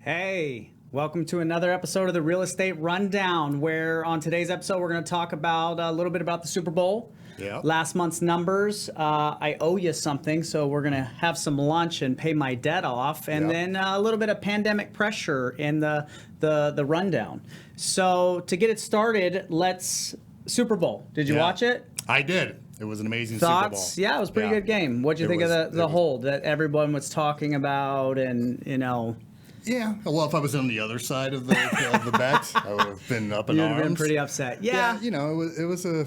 Hey, welcome to another episode of the Real Estate Rundown, where on today's episode we're going to talk about a little bit about the Super Bowl. Yep. Last month's numbers. I owe you something, so we're going to have some lunch and pay my debt off, and Yep. then a little bit of pandemic pressure in the rundown. So to get it started, let's Super Bowl. Did you watch it? I did. It was an amazing Thoughts? Super Bowl. Yeah, it was a pretty good game. What'd you think of the hold that everyone was talking about, and Yeah. Well, if I was on the other side of the bet, I would have been up in You'd arms. have been pretty upset. Yeah. It was a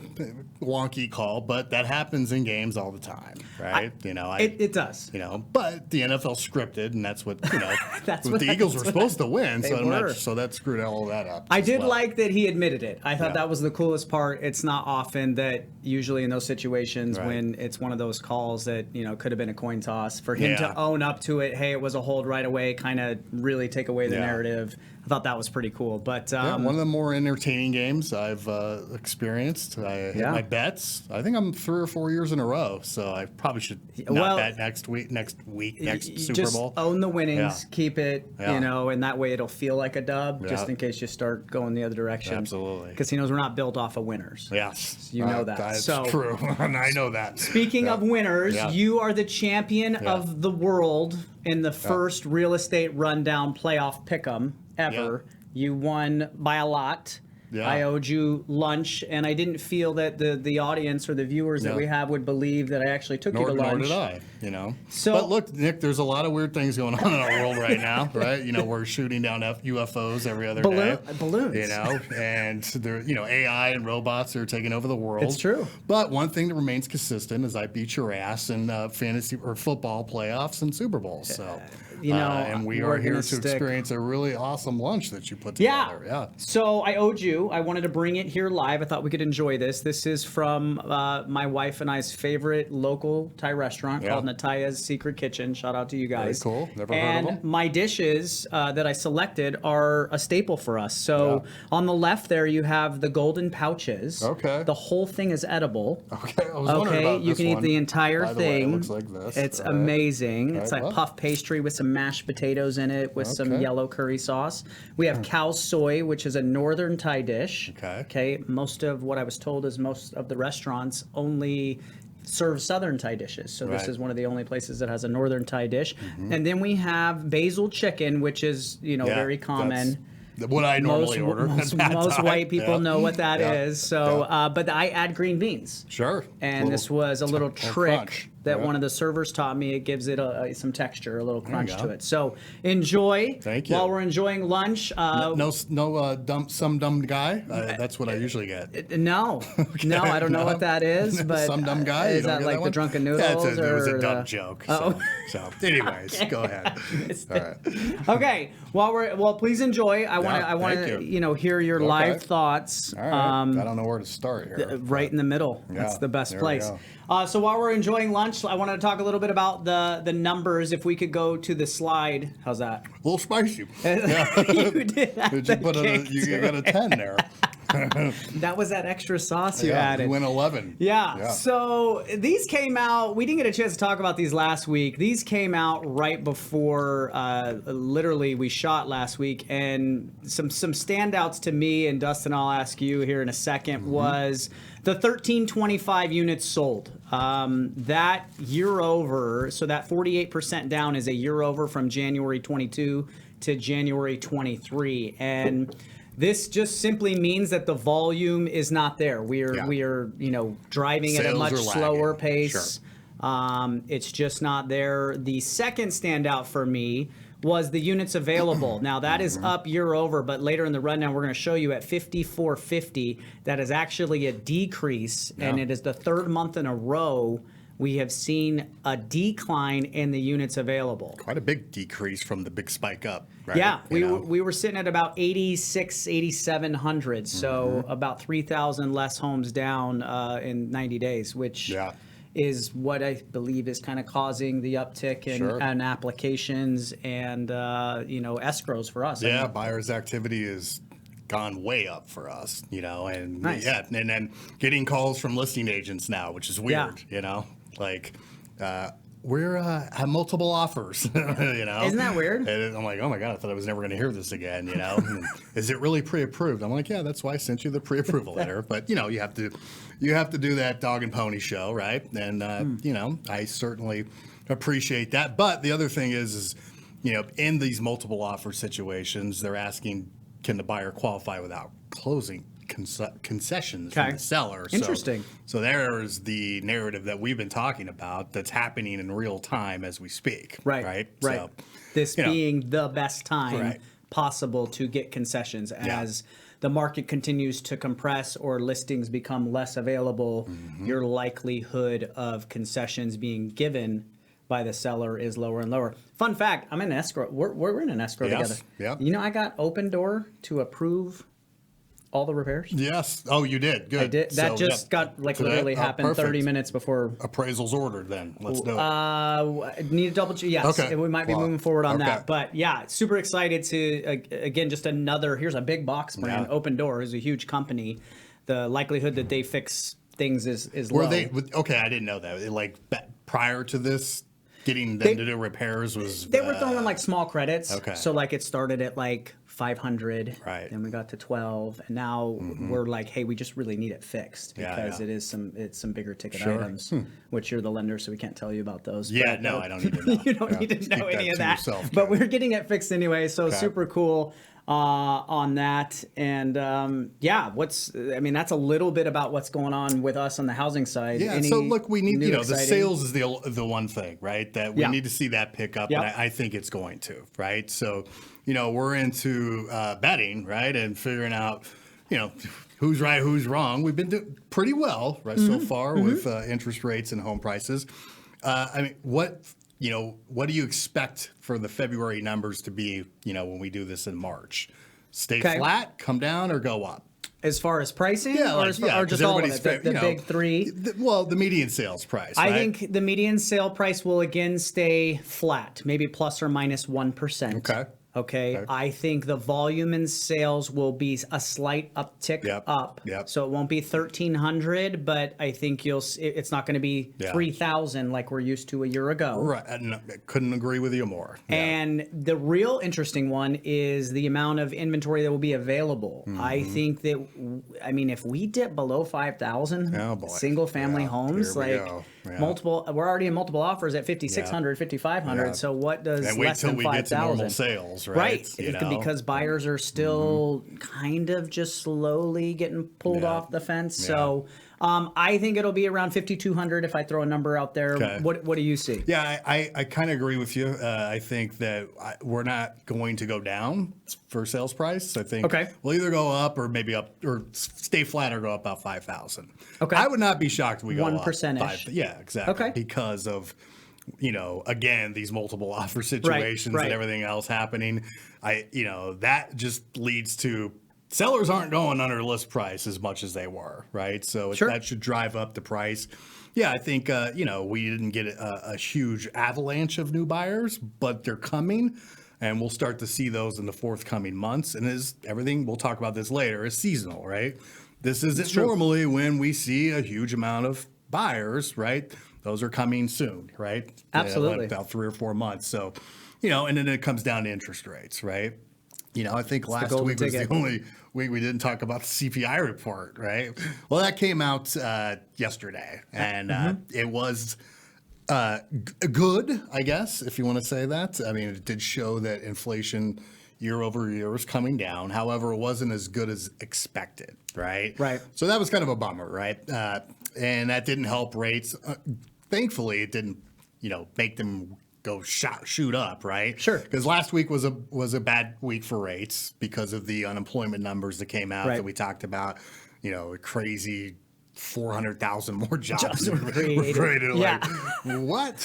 wonky call, but that happens in games all the time, right? It does. But the NFL scripted, and that's what That's what what the Eagles were supposed to win. They So were. so that screwed all that up. I as did well. like that he admitted it. I thought Yeah. that was the coolest part. It's not often that usually in those situations Right. when it's one of those calls that, could have been a coin toss, for him Yeah. to own up to it, hey, it was a hold right away, kind of really take away the narrative. I thought that was pretty cool. But one of the more entertaining games I've experienced. I hit my bets. I think I'm 3 or 4 years in a row, so I probably should not bet next Super just Bowl. own the winnings, Yeah. keep it, Yeah. and that way it'll feel like a dub, just Yeah. in case you start going the other direction. Absolutely. Because he knows we're not built off of winners. Yes, You know that. That's So- true, and I know that. Speaking of winners, Yeah. you are the champion of the world in the first Real Estate Rundown playoff pick'em ever. You won by a lot. Yeah. I owed you lunch, and I didn't feel that the audience or the viewers that Yeah. we have would believe that I actually took you to Nor lunch. did I, So- but look, Nick, there's a lot of weird things going on in our world right now, right? We're shooting down UFOs every other day. Balloons. And there, AI and robots are taking over the world. It's true. But one thing that remains consistent is I beat your ass in fantasy or football playoffs and Super Bowls. So, and we we're are here gonna to stick- experience a really awesome lunch that you put Yeah. together. Yeah. So I owed you. I wanted to bring it here live. I thought we could enjoy this. This is from my wife and I's favorite local Thai restaurant called Nataya's Secret Kitchen. Shout out to you guys. Very cool. Never heard and of them. my dishes that I selected are a staple for us. So on the left there, you have the golden pouches. Okay. The whole thing is edible. Okay. I was wondering about you this can eat one. the entire By the way, thing. it looks like this. It's All right. amazing. It's All right, like well. puff pastry with some mashed potatoes in it with some Okay. yellow curry sauce. We have cow soy, which is a northern Thai dish. Okay. Most of what I was told is most of the restaurants only serve southern Thai dishes. So this Right. is one of the only places that has a northern Thai dish. And then we have basil chicken, which is, very common. That's what I normally order. Most at that time. white people Yeah. know what that is. Yeah. So, Yeah. but I add green beans. Sure. And this was a little trick crunch. that Yeah. one of the servers taught me. It gives it some texture, a little crunch you to go. it. So enjoy. Thank you. While we're enjoying lunch. Some dumb guy. That's what I usually get. No, I don't know what that is. But Some dumb guy. Is You don't that get like that the one? drunken Yeah, noodles? it was a or dumb the- joke. Oh. So anyways, go ahead. All right. Okay. Please enjoy. I want thank to you. hear your live thoughts. All right. I don't know where to start here. Right in the middle. That's Yeah, the best there we place. go. So while we're enjoying lunch, I wanted to talk a little bit about the numbers. If we could go to the slide, how's that? A little spicy. You did. Have Did you the put kick, you too. got a 10 there? That was that extra sauce you You added. went 11. Yeah. So these came out. We didn't get a chance to talk about these last week. These came out right before, literally, we shot last week. And some standouts to me, and Dustin, I'll ask you here in a second, was the 1325 units sold. That year over, so that 48% down is a year over from January 22 to January 23, and this just simply means that the volume is not there. We are driving at a Sales much are lagging. slower pace. Sure. It's just not there. The second standout for me was the units available. Now that is up year over, but later in the rundown we're going to show you at 5450 that is actually a decrease, and it is the third month in a row we have seen a decline in the units available. Quite a big decrease from the big spike up, right? Yeah, You know? we were sitting at about 8,700, so about 3,000 less homes down in 90 days, which is what I believe is kind of causing the uptick in applications and escrows for us. Yeah, buyers' activity is gone way up for us, and Nice. and then getting calls from listing agents now, which is weird, Yeah. like we're have multiple offers. Isn't that weird? And I'm like, oh my God, I thought I was never going to hear this again. And is it really pre-approved? I'm like, yeah, that's why I sent you the pre-approval letter. But you have to do that dog and pony show, right? And I certainly appreciate that. But the other thing is in these multiple offer situations, they're asking, can the buyer qualify without closing concessions from the seller? Interesting. So there's the narrative that we've been talking about that's happening in real time as we speak. Right. So, this being the best time Right. possible to get concessions as the market continues to compress or listings become less available, your likelihood of concessions being given by the seller is lower and lower. Fun fact, I'm in an escrow. We're in an escrow together. Yeah. I got Open Door to approve all the repairs. Yes. Oh, you did. Good. I did. That So, just got literally happened perfect. 30 minutes before. Appraisal's ordered then. Let's do it. Need to double check. Yes, Okay. we might be moving forward on Okay. that. But yeah, super excited to, again, just another, here's a big box brand. Yeah. Open Door is a huge company. The likelihood that they fix things is Were low. they okay? I didn't know that. Like prior to this, getting them to do repairs was. They were throwing like small credits. Okay. So like it started at like 500. Right. Then we got to 12, and now we're like, hey, we just really need it fixed because Yeah. it's some bigger ticket Sure. items, which you're the lender, so we can't tell you about those. Yeah. But, No, I don't need to know. You don't need to Just know keep any of to that. yourself, But Ken. we're getting it fixed anyway, so super cool on that. And that's a little bit about what's going on with us on the housing side. Yeah. Any So look, we need new the exciting- sales is the one thing, right? That we Yeah. need to see that pick up, Yep. and I think it's going to, right? So, we're into betting, right, and figuring out, who's right, who's wrong. We've been doing pretty well, right, so far with interest rates and home prices. What do you expect for the February numbers to be, when we do this in March? Stay flat, come down, or go up? As far as pricing, Yeah, or, or just all of it, the big three. The median sales price. I right? think the median sale price will again stay flat, maybe plus or minus 1%. Okay. I think the volume in sales will be a slight uptick up. Yep. So it won't be 1,300, but I think it's not going to be 3,000 like we're used to a year ago. Right. I couldn't agree with you more. Yeah. And the real interesting one is the amount of inventory that will be available. I think that, if we dip below 5,000 single family homes, multiple, we're already in multiple offers at 5,600, 5,500. So what does and wait less till than we get to 5,000? normal sales, right? Because buyers are still kind of just slowly getting pulled off the fence. So I think it'll be around 5,200 if I throw a number out there. Okay. What do you see? Yeah, I kind of agree with you. I think that we're not going to go down for sales price. I think we'll either go up or maybe up or stay flat or go up about 5,000. Okay. I would not be shocked if we go 1%. up 5. Yeah, exactly. Okay. Because of again, these multiple offer situations and everything else happening. That just leads to sellers aren't going under list price as much as they were, right? So that should drive up the price. Yeah, I think, we didn't get a huge avalanche of new buyers, but they're coming, and we'll start to see those in the forthcoming months. And everything, we'll talk about this later, is seasonal, right? This isn't normally when we see a huge amount of buyers, right? Those are coming soon, right? Absolutely. About 3 or 4 months. So, and then it comes down to interest rates, right? I think last week was the only week we didn't talk about the CPI report, right? Well, that came out yesterday, and it was good, I guess, if you want to say that. It did show that inflation year over year is coming down. However, it wasn't as good as expected, right? Right. So that was kind of a bummer, right? And that didn't help rates. Thankfully, it didn't, make them go shoot up, right? Sure. Because last week was a bad week for rates because of the unemployment numbers that came out that we talked about. A crazy 400,000 more jobs were created. Yeah. Like, what?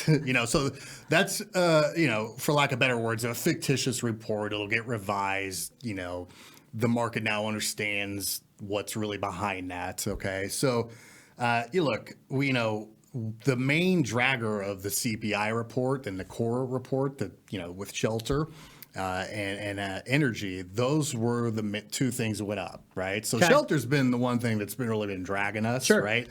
So that's for lack of better words, a fictitious report. It'll get revised. The market now understands what's really behind that. Okay, so look, the main dragger of the CPI report and the core report that, with shelter and energy, those were the two things that went up, right? So shelter's been the one thing that's really been dragging us, right?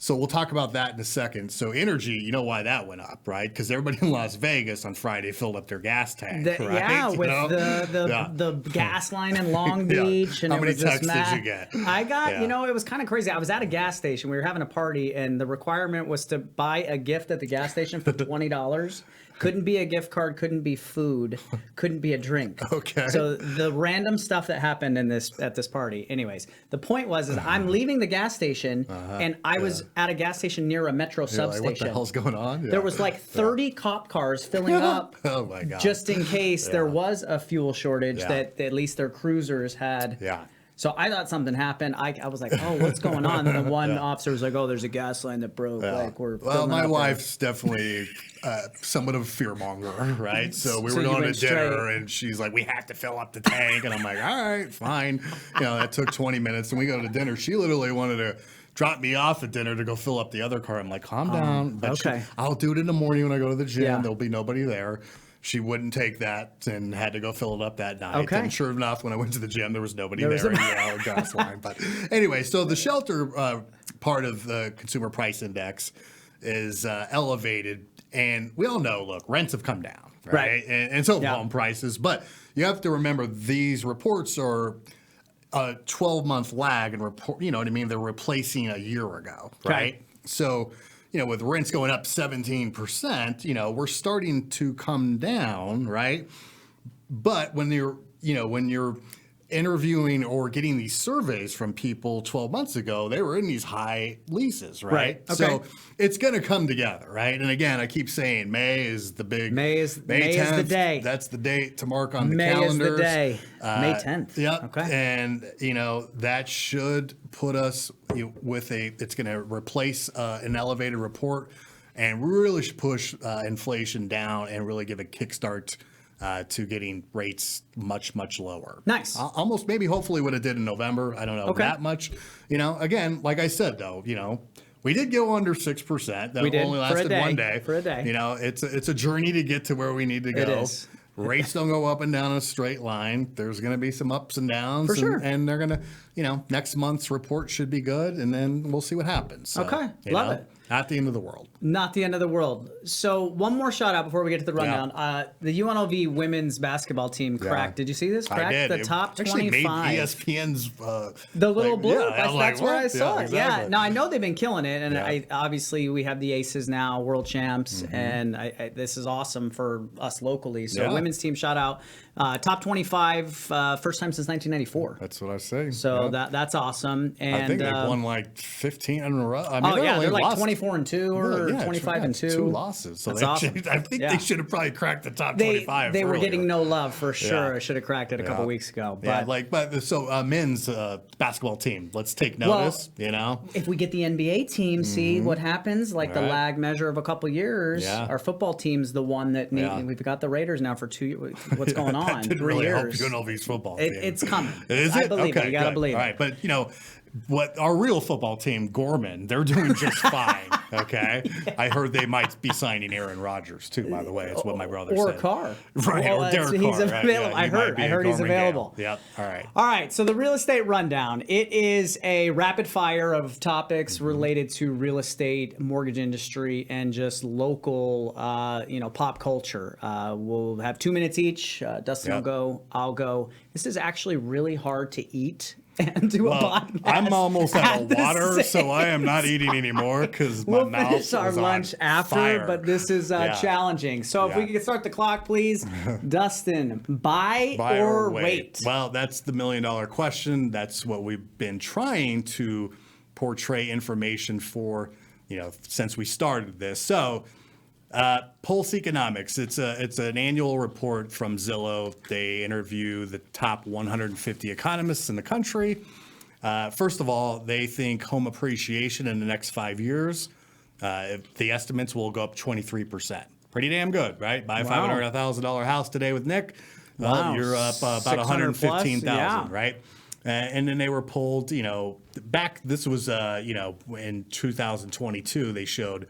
So we'll talk about that in a second. So energy, you know why that went up, right? Because everybody in Las Vegas on Friday filled up their gas tank, right? Yeah, with the gas line in Long Beach. And how many texts did you get? I got, it was kind of crazy. I was at a gas station. We were having a party, and the requirement was to buy a gift at the gas station for $20. Couldn't be a gift card, couldn't be food, couldn't be a drink. Okay. So the random stuff that happened at this party. Anyways, the point was I'm leaving the gas station, and I was at a gas station near a metro substation. What the hell's going on? There was like 30 cop cars filling up. Oh my God. Just in case there was a fuel shortage that at least their cruisers had. Yeah. So I thought something happened. I was like, oh, what's going on? And then one officer was like, oh, there's a gas line that broke. Like my wife's definitely somewhat of a fearmonger, right? So we were going to dinner, and she's like, we have to fill up the tank. And I'm like, all right, fine. That took 20 minutes, and we go to dinner. She literally wanted to drop me off at dinner to go fill up the other car. I'm like, calm down. But I'll do it in the morning when I go to the gym. Yeah. There'll be nobody there. She wouldn't take that and had to go fill it up that night. Okay. And sure enough, when I went to the gym, there was nobody there in the gas line. But anyway, so the shelter part of the consumer price index is elevated. And we all know, look, rents have come down, right? And so have home prices. But you have to remember these reports are a 12-month lag and report, you know what I mean? They're replacing a year ago, right? So with rents going up 17%, we're starting to come down, right? But when you're interviewing or getting these surveys from people 12 months ago, they were in these high leases, right? Okay. So it's going to come together, right? And again, I keep saying May is the big May 10th, is the day. That's the date to mark on the calendars. May is the day. May 10th. Yep. Okay. And that should put us with it's going to replace an elevated report and really should push inflation down and really give a kickstart to getting rates much, much lower. Nice. Almost maybe hopefully what it did in November. I don't know that much. Again, like I said, though, we did go under 6%. That only lasted 1 day. For a day. It's a journey to get to where we need to go. It is. Rates don't go up and down in a straight line. There's going to be some ups and downs. For sure. And they're going to, next month's report should be good, and then we'll see what happens. So, okay. Love it. Not the end of the world. Not the end of the world. So one more shout out before we get to the rundown. Yeah. The UNLV women's basketball team cracked. Did you see this? Cracked I did. The top 25. Made ESPN's the little blurb. That's where I saw it. Exactly. Yeah. Now I know they've been killing it, and obviously we have the Aces now, world champs, and this is awesome for us locally. So women's team shout out. Top 25, first time since 1994. That's what I say. So that's awesome. And I think they've won like 15 in a row. I mean, they're like 24-2 or 25-2. 2 losses. So that's awesome. I think they should have probably cracked the top 25. They were getting no love for sure. I should have cracked it a couple weeks ago. But so men's basketball team. Let's take notice. If we get the NBA team, see what happens. Like the lag measure of a couple years. Yeah. Our football team's the one that we've got the Raiders now for 2 years. What's going on? That didn't really help UNLV's football team. It's coming. Is it? I believe it. You got to believe it. All right, but what our real football team, Gorman, they're doing just fine. Okay, I heard they might be signing Aaron Rodgers too. By the way, that's what my brother said. Or Carr, right? Or Derek Carr. He's available. Right? I heard he's available. Yep. All right. So the real estate rundown. It is a rapid fire of topics related to real estate, mortgage industry, and just local, pop culture. We'll have 2 minutes each. Dustin will go. I'll go. This is actually really hard to eat and do a podcast. I'm almost out of water, so I am not eating anymore because my mouth is finish our lunch after, fire. But this is challenging. So if we could start the clock, please. Dustin, buy or wait? Well, that's the $1 million question. That's what we've been trying to portray information for, since we started this. So Pulse Economics, it's an annual report from Zillow. They interview the top 150 economists in the country. First of all, they think home appreciation in the next 5 years, the estimates will go up 23%. Pretty damn good, right? Buy a $500,000 house today with Nick, you're up about 115,000, right? And then they were pulled, back. This was, in 2022, they showed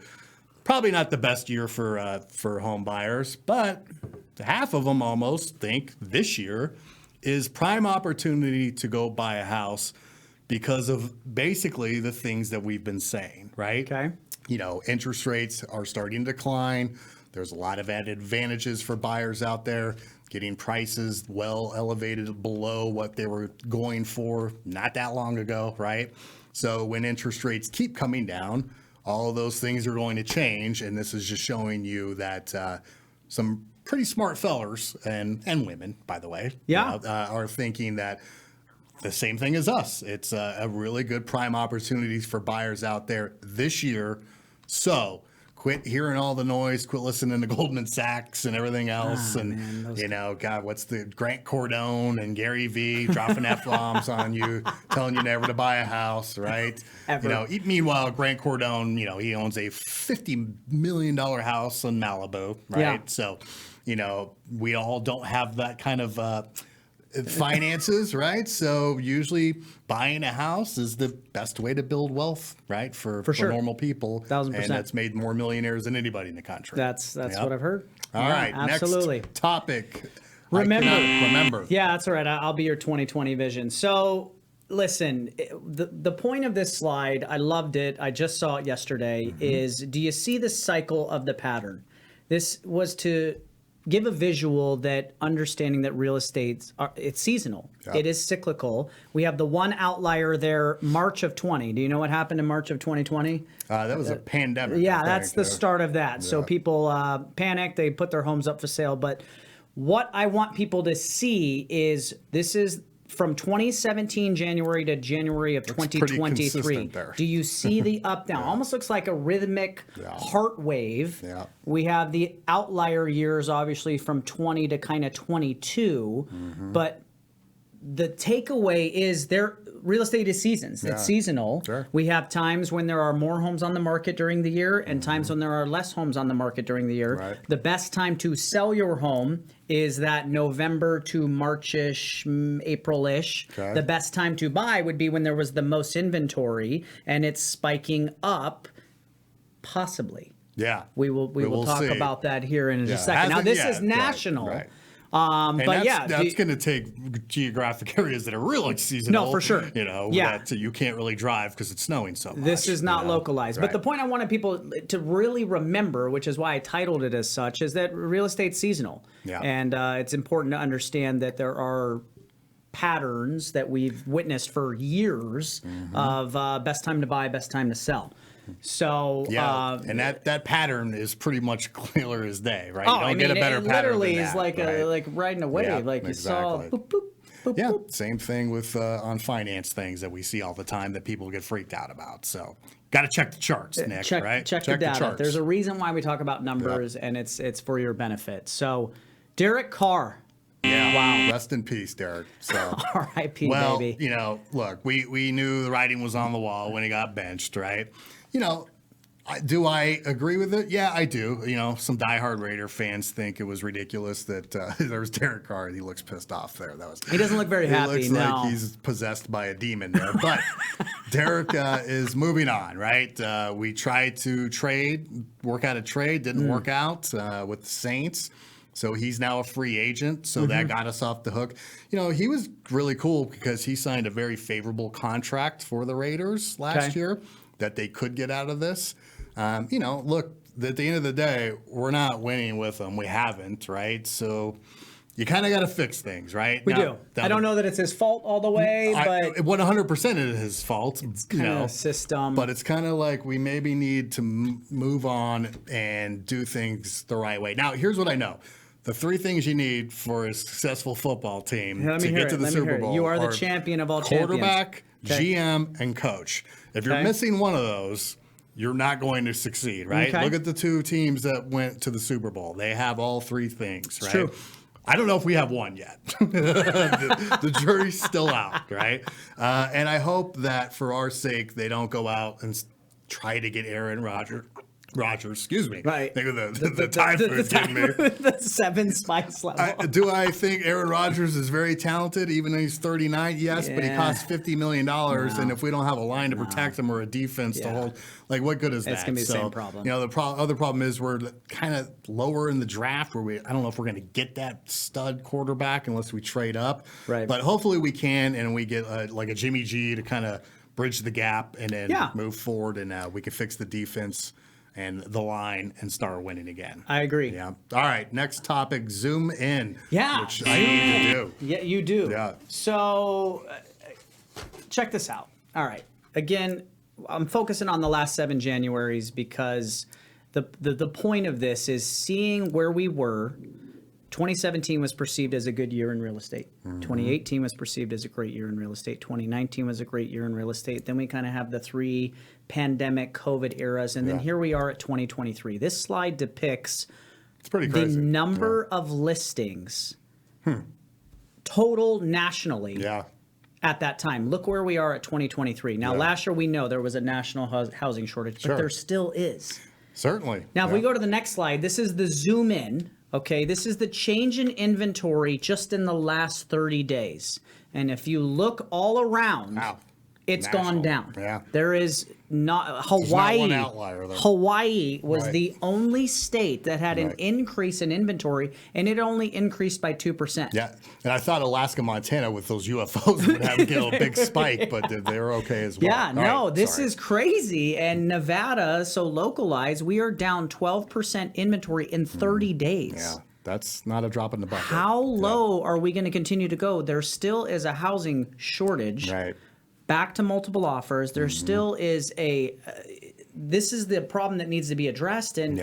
probably not the best year for home buyers, but half of them almost think this year is prime opportunity to go buy a house because of basically the things that we've been saying, right? Okay. Interest rates are starting to decline. There's a lot of added advantages for buyers out there, getting prices well elevated below what they were going for not that long ago, right? So when interest rates keep coming down, all of those things are going to change. And this is just showing you that some pretty smart fellers and women, by the way, are thinking that the same thing as us. It's a really good prime opportunities for buyers out there this year. So quit hearing all the noise, quit listening to Goldman Sachs and everything else. God, what's the Grant Cardone and Gary Vee dropping F-bombs on you, telling you never to buy a house, right? Ever. Meanwhile, Grant Cardone, he owns a $50 million house in Malibu, right? Yeah. So, we all don't have that kind of finances, right? So usually buying a house is the best way to build wealth, right? For sure. normal people. 1000%. And that's made more millionaires than anybody in the country. That's what I've heard. All right. Absolutely. Next topic. Remember. Yeah, that's all right. I'll be your 2020 vision. So listen, the point of this slide, I loved it. I just saw it yesterday, is do you see the cycle of the pattern? This was to give a visual that understanding that real estate, it's seasonal. Yep. It is cyclical. We have the one outlier there, March of 20. Do you know what happened in March of 2020? That was a pandemic. Yeah, that's the start of that. Yeah. So people panicked. They put their homes up for sale. But what I want people to see is this is from 2017 January to January of 2023. Do you see the up down? Almost looks like a rhythmic heart wave. Yeah. We have the outlier years, obviously, from 20 to kind of 22. But the takeaway is real estate is seasons. It's seasonal. Sure. We have times when there are more homes on the market during the year and times when there are less homes on the market during the year. Right. The best time to sell your home is that November to March-ish, April-ish. Okay. The best time to buy would be when there was the most inventory and it's spiking up, possibly. Yeah. We will talk about that here in a second. Now, this is national. Right. But that's going to take geographic areas that are really seasonal. No, for sure. That you can't really drive because it's snowing so much. This is not localized. Right. But the point I wanted people to really remember, which is why I titled it as such, is that real estate's seasonal. Yeah. And it's important to understand that there are patterns that we've witnessed for years of best time to buy, best time to sell. So and that pattern is pretty much clear as day, right? You don't get a better pattern. Literally than is that, like right? riding a wave, like you saw. Boop, boop, boop, boop. Same thing with on finance things that we see all the time that people get freaked out about. So got to check the charts, Nick. Right? Check the data. There's a reason why we talk about numbers, and it's for your benefit. So, Derek Carr. Yeah. Wow. Rest in peace, Derek. So R.I.P. Well, baby. Look, we knew the writing was on the wall when he got benched, right? Do I agree with it? Yeah, I do. Some diehard Raider fans think it was ridiculous that there was Derek Carr. He looks pissed off there. He doesn't look very happy. He looks like he's possessed by a demon there. But Derek is moving on, right? We tried to work out a trade, didn't work out with the Saints. So he's now a free agent. So that got us off the hook. He was really cool because he signed a very favorable contract for the Raiders last year that they could get out of this. Look, at the end of the day, we're not winning with them. We haven't, right? So you kind of got to fix things, right? We do. I don't know that it's his fault all the way, but 100% it is his fault. It's kind of a system. But it's kind of like we maybe need to move on and do things the right way. Now, here's what I know. The three things you need for a successful football team to get to the Super Bowl. You are the champion of all champions. Quarterback, GM, and coach. If you're missing one of those, you're not going to succeed, right? Okay. Look at the two teams that went to the Super Bowl. They have all three things, right? True. I don't know if we have one yet. the jury's still out, right? And I hope that for our sake, they don't go out and try to get Aaron Rodgers Rogers, excuse me. Right. Think of the Thai food getting me. The 7 spice level. Do I think Aaron Rodgers is very talented, even though he's 39? Yes, but he costs $50 million, and if we don't have a line to protect him or a defense to hold, like, what good is that? It's going to be the same problem. You know, the other problem is we're kind of lower in the draft where I don't know if we're going to get that stud quarterback unless we trade up. Right. But hopefully we can, and we get like a Jimmy G to kind of bridge the gap and then move forward, and we can fix the defense and the line and start winning again. I agree. Yeah. All right. Next topic, zoom in. Yeah. Which I need to do. Yeah, you do. Yeah. So check this out. All right. Again, I'm focusing on the last 7 Januaries because the point of this is seeing where we were. 2017 was perceived as a good year in real estate. 2018 was perceived as a great year in real estate. 2019 was a great year in real estate. Then we kind of have the 3 pandemic COVID eras. And then here we are at 2023. This slide depicts it's pretty crazy. The number of listings total nationally at that time. Look where we are at 2023. Now, last year we know there was a national housing shortage, but there still is. Certainly. Now, if we go to the next slide, this is the zoom in. Okay, this is the change in inventory just in the last 30 days. And if you look all around, it's gone down. Yeah. There is not Hawaii. There's not one outlier, though. Hawaii was the only state that had an increase in inventory, and it only increased by 2%. Yeah, and I thought Alaska, Montana with those UFOs would have a big spike, but they're okay as well. Yeah, this is crazy. And Nevada, so localized, we are down 12% inventory in 30 days. Yeah, that's not a drop in the bucket. How low are we going to continue to go? There still is a housing shortage. Right. Back to multiple offers. There still is this is the problem that needs to be addressed. And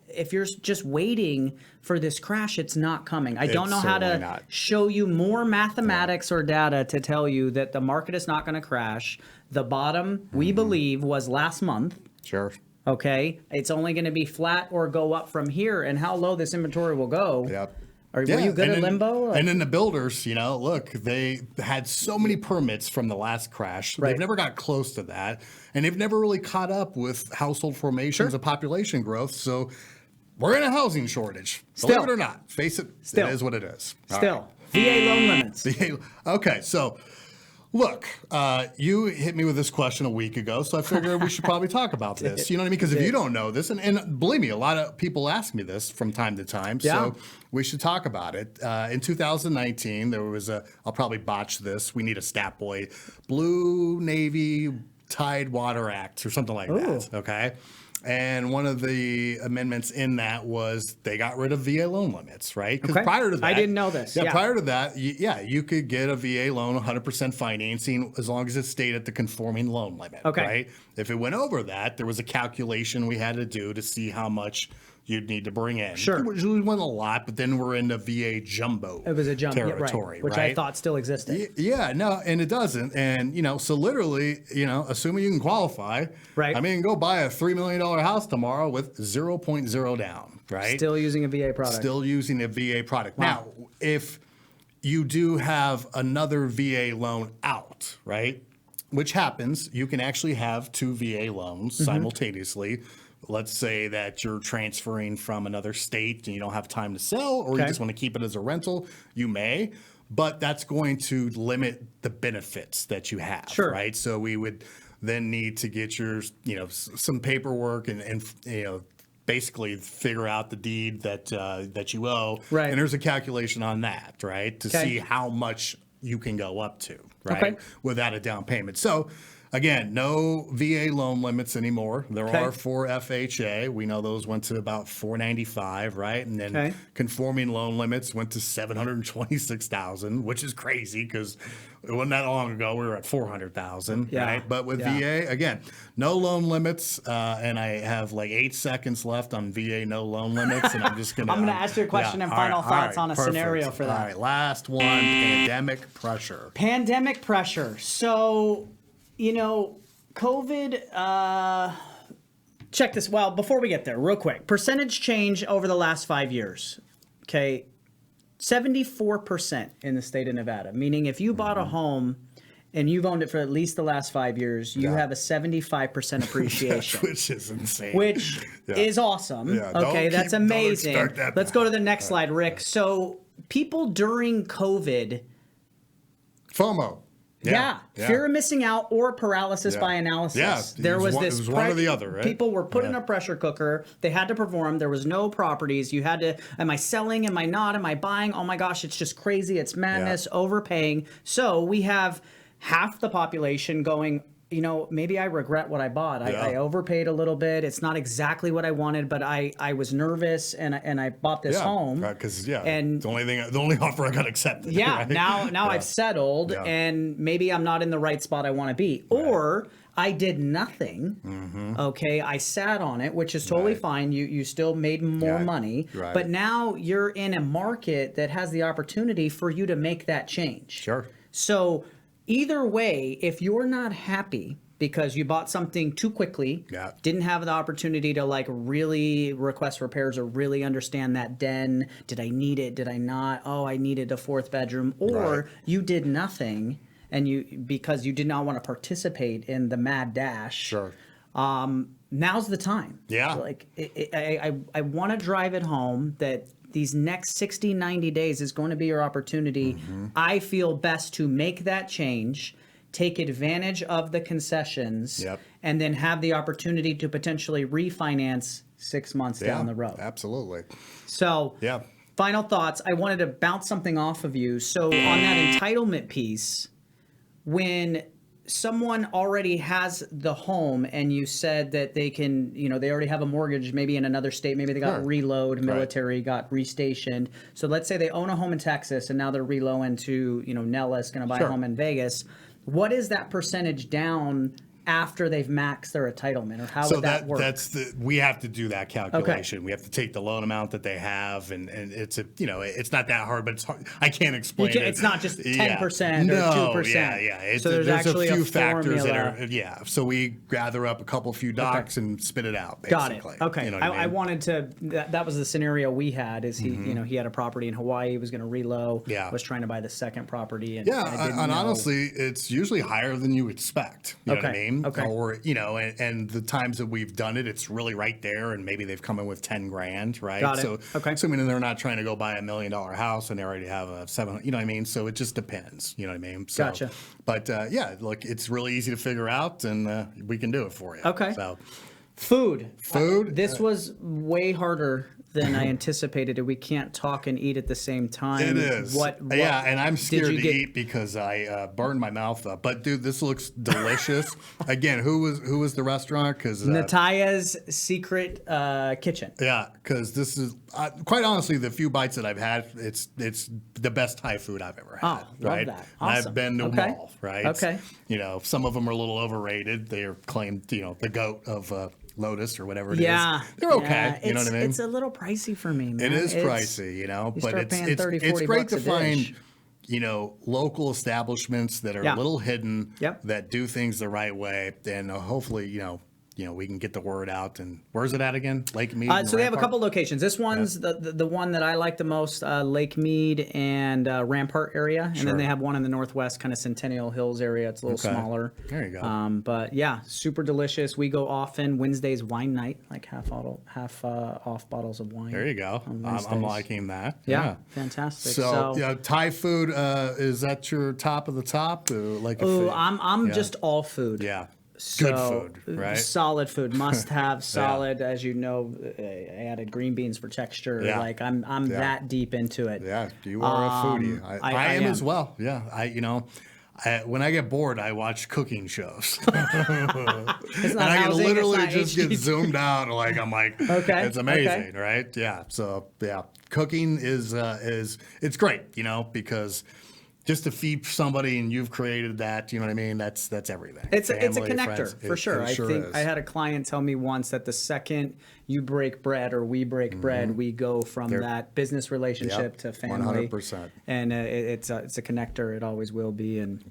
if you're just waiting for this crash, it's not coming. I don't know how to show you more mathematics or data to tell you that the market is not going to crash. The bottom, we believe, was last month. Sure. Okay. It's only going to be flat or go up from here. And how low this inventory will go. Yep. Were you good at limbo? And then the builders, look, they had so many permits from the last crash. They've never got close to that. And they've never really caught up with household formations and population growth. So we're in a housing shortage. Believe it or not. Face it, it is what it is. Still. VA loan limits. Okay, so look, you hit me with this question a week ago, so I figured we should probably talk about this. You know what I mean? Because if you don't know this, and believe me, a lot of people ask me this from time to time, so we should talk about it. In 2019, there was I'll probably botch this, we need a stat boy, Blue Navy Tidewater Act or something like that, okay? And one of the amendments in that was they got rid of VA loan limits, right? Because prior to that, I didn't know this. Yeah, prior to that, you could get a VA loan 100% financing as long as it stayed at the conforming loan limit, right? If it went over that, there was a calculation we had to do to see how much you'd need to bring in. Sure. It usually wasn't a lot, but then we're in the VA jumbo territory, which I thought still existed. Yeah, no, and it doesn't. And, so literally, assuming you can qualify, I mean, go buy a $3 million house tomorrow with 0.0 down, right? Still using a VA product. Still using a VA product. Wow. Now, if you do have another VA loan out, right, which happens, you can actually have 2 VA loans simultaneously. Let's say that you're transferring from another state and you don't have time to sell, or you just want to keep it as a rental, you may, but that's going to limit the benefits that you have, right? So we would then need to get your, some paperwork and basically figure out the deed that you owe. Right. And there's a calculation on that, right? To see how much you can go up to, right? Without a down payment. So again, no VA loan limits anymore. There are for FHA. We know those went to about $495, right? And then conforming loan limits went to $726,000, which is crazy because it wasn't that long ago. We were at $400,000, right? But with VA, again, no loan limits. And I have like 8 seconds left on VA no loan limits, and I'm just gonna. I'm gonna ask you a question and final thoughts on a scenario for that. All right, last one: pandemic pressure. Pandemic pressure. So, COVID. Check this. Well, before we get there, real quick, percentage change over the last 5 years. Okay. 74% in the state of Nevada, meaning if you bought a home and you've owned it for at least the last 5 years, you have a 75% appreciation. Which is insane. Which is awesome. Yeah, Okay, that's amazing. Don't expect that Let's go to the next slide, Rick. So people during COVID... FOMO. Yeah. Fear of missing out or paralysis by analysis. Yeah, there was this. It was one or the other, right? People were put in a pressure cooker. They had to perform. There was no properties. You had to. Am I selling? Am I not? Am I buying? Oh my gosh, it's just crazy. It's madness. Overpaying. So we have half the population going, you know, maybe I regret what I bought. I overpaid a little bit. It's not exactly what I wanted, but I was nervous and I bought this home. Because and the only offer I got accepted. Yeah, right? now I've settled and maybe I'm not in the right spot I want to be. Or I did nothing. Okay, I sat on it, which is totally fine. You still made more money, but now you're in a market that has the opportunity for you to make that change. Sure. So either way, if you're not happy because you bought something too quickly, didn't have the opportunity to like really request repairs or really understand that den, did I need it, did I not, oh, I needed a 4th bedroom, or you did nothing and because you did not want to participate in the mad dash, now's the time. Like I want to drive it home that these next 60, 90 days is going to be your opportunity. I feel best to make that change, take advantage of the concessions, and then have the opportunity to potentially refinance 6 months down the road. Absolutely. So, final thoughts. I wanted to bounce something off of you. So, on that entitlement piece, when someone already has the home and you said that they can, you know, they already have a mortgage maybe in another state, maybe they got reload, military, got restationed. So let's say they own a home in Texas and now they're reloading to, you know, Nellis, going to buy a home in Vegas. What is that percentage down after they've maxed their entitlement, or how would that work? We have to do that calculation. We have to take the loan amount that they have, and it's it's not that hard, but it's hard. I can't explain it. It's not just 10% or 2%. So there's actually a few a factors formula. that are So we gather up a few docs and spit it out. Basically. Got it. Okay. You know what I mean? I wanted to. That was the scenario we had. Is he he had a property in Hawaii. He was going to reload. Was trying to buy the second property. And honestly, it's usually higher than you expect. You know what I mean? Okay. Or and the times that we've done it, it's really right there, and maybe they've come in with $10,000, right? Got it. So okay. Assuming they're not trying to go buy $1 million house and they already have a $700, you know what I mean? So it just depends, you know what I mean? So, gotcha. But look, it's really easy to figure out, and we can do it for you. Okay. So food. This was way harder than I anticipated. We can't talk and eat at the same time. It is. What and I'm scared to eat because I burned my mouth up. But dude, this looks delicious. Again, who was the restaurant? Because Nataya's Secret Kitchen. Yeah, because this is quite honestly the few bites that I've had. It's the best Thai food I've ever had. Oh, right? Love that. Awesome. I've been to them all. Right. Okay. Some of them are a little overrated. They are claimed the goat of Lotus or whatever it is. They're okay. You know what I mean? It's a little pricey for me, man. It is pricey, but it's great to find, local establishments that are a little hidden, that do things the right way, and hopefully, we can get the word out. And where's it at again? Lake Mead. So they have a couple locations. This one's the one that I like the most, Lake Mead and Rampart area, and then they have one in the northwest, kind of Centennial Hills area. It's a little smaller. There you go. But yeah, super delicious. We go often. Wednesdays wine night, like half off bottles of wine. There you go. I'm liking that. Yeah, fantastic. So Thai food, is that your top of the top? I'm just all food. Yeah. Good food, right? Solid food, must have solid. As you know, I added green beans for texture. Yeah. Like I'm that deep into it. Yeah, you are a foodie. I am as well. Yeah, when I get bored, I watch cooking shows. And I can literally just get zoomed out. I'm like, it's amazing, right? Yeah. So cooking is it's great, because just to feed somebody and you've created that, you know what I mean? That's everything. It's a connector for sure. I think is. I had a client tell me once that the second you break bread or we break bread, we go from that business relationship to family. 100%. And it's a connector. It always will be. And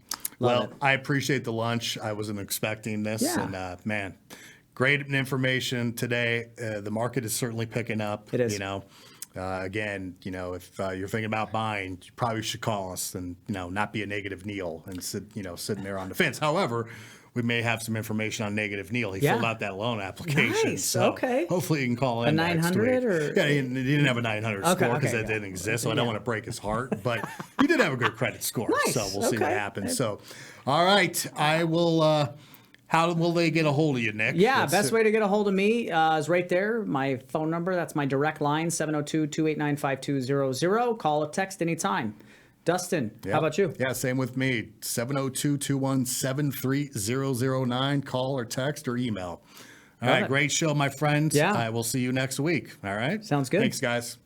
I appreciate the lunch. I wasn't expecting this, and man, great information today. The market is certainly picking up. It is. Again, if you're thinking about buying, you probably should call us and, not be a negative Neil and sitting there on the fence. However, we may have some information on negative Neil. He filled out that loan application. Nice. So okay. hopefully you can call in a 900 or Yeah, he didn't have a 900 score because that didn't exist. So I don't want to break his heart, but he did have a good credit score. Nice. So we'll see what happens. So, all right, I will. How will they get a hold of you, Nick? Yeah, best way to get a hold of me is right there. My phone number, that's my direct line, 702-289-5200. Call or text anytime. Dustin, how about you? Yeah, same with me. 702-217-3009. Call or text or email. All right, great show, my friends. Yeah. I will see you next week. All right? Sounds good. Thanks, guys.